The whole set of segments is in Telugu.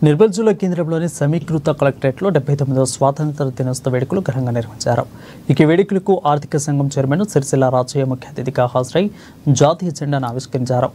నిర్మల్ జిల్లా కేంద్రంలోని సమీకృత కలెక్టరేట్లో 79వ స్వాతంత్ర దినోత్సవ వేడుకలు ఘనంగా నిర్వహించారు. ఈ వేడుకలకు ఆర్థిక సంఘం చైర్మన్ సిరిసిల్ల రాజయ్య ముఖ్య అతిథిగా హాజరై జాతీయ జెండాను ఆవిష్కరించారు.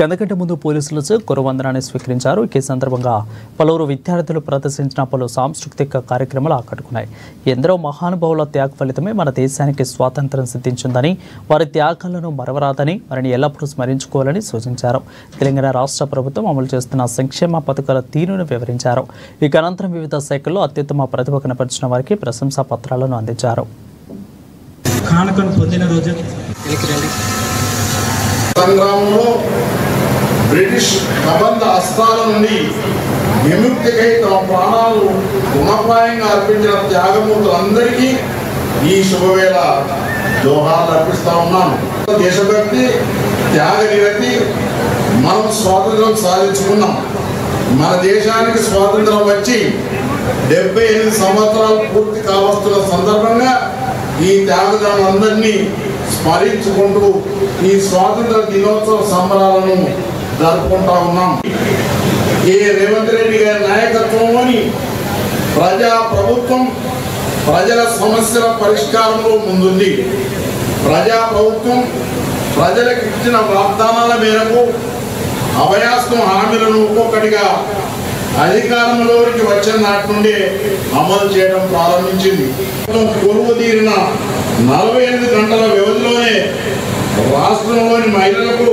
అంతకంటే ముందు పోలీసులచే గురువందనాన్ని స్వీకరించారు. ఈ సందర్భంగా పలువురు విద్యార్థులు ప్రదర్శించిన పలు సాంస్కృతిక కార్యక్రమాలు ఆకట్టుకున్నాయి. ఎందరో మహానుభావుల త్యాగ ఫలితమే మన దేశానికి స్వాతంత్ర్యం సిద్ధించిందని, వారి త్యాగాలను మరవరాదని, వారిని ఎల్లప్పుడూ స్మరించుకోవాలని సూచించారు. తెలంగాణ రాష్ట్ర ప్రభుత్వం అమలు చేస్తున్న సంక్షేమ పథకాల తీరును వివరించారు. ఈ అనంతరం వివిధ శాఖల్లో అత్యుత్తమ ప్రతిభ కనపరిచిన వారికి ప్రశంసా పత్రాలను అందించారు. బ్రిటిష్ కబంధ అస్త్రాల నుండి విముక్తికై తమ ప్రాణాలు గుణప్రాయంగా అర్పించిన త్యాగమూర్తులందరికీ ఈ శుభవేళ జోహార్లు అర్పిస్తా ఉన్నాను. దేశభక్తి, త్యాగ నిరతి మనం స్వాతంత్రం సాధించుకున్నాం. మన దేశానికి స్వాతంత్రం వచ్చి 78 సంవత్సరాలు పూర్తి కావస్తున్న సందర్భంగా ఈ త్యాగదారులందరినీ స్మరించుకుంటూ ఈ స్వాతంత్ర దినోత్సవ సంబరాలను జరుపుకుంటా ఉన్నాం. ఈ రేవంత్ రెడ్డి గారి నాయకత్వంలోని ప్రజా ప్రభుత్వం ప్రజల సమస్యల పరిష్కారంలో ముందుంది. ప్రజా ప్రభుత్వం ప్రజలకు ఇచ్చిన వాగ్దానాల మేరకు అభయాస్తం హామీలను ఒక్కొక్కటిగా అధికారంలోకి వచ్చిన నాటి నుండి అమలు చేయడం ప్రారంభించింది. కొలువు తీరిన 48 గంటల వ్యవధిలోనే రాష్ట్రంలోని మహిళలకు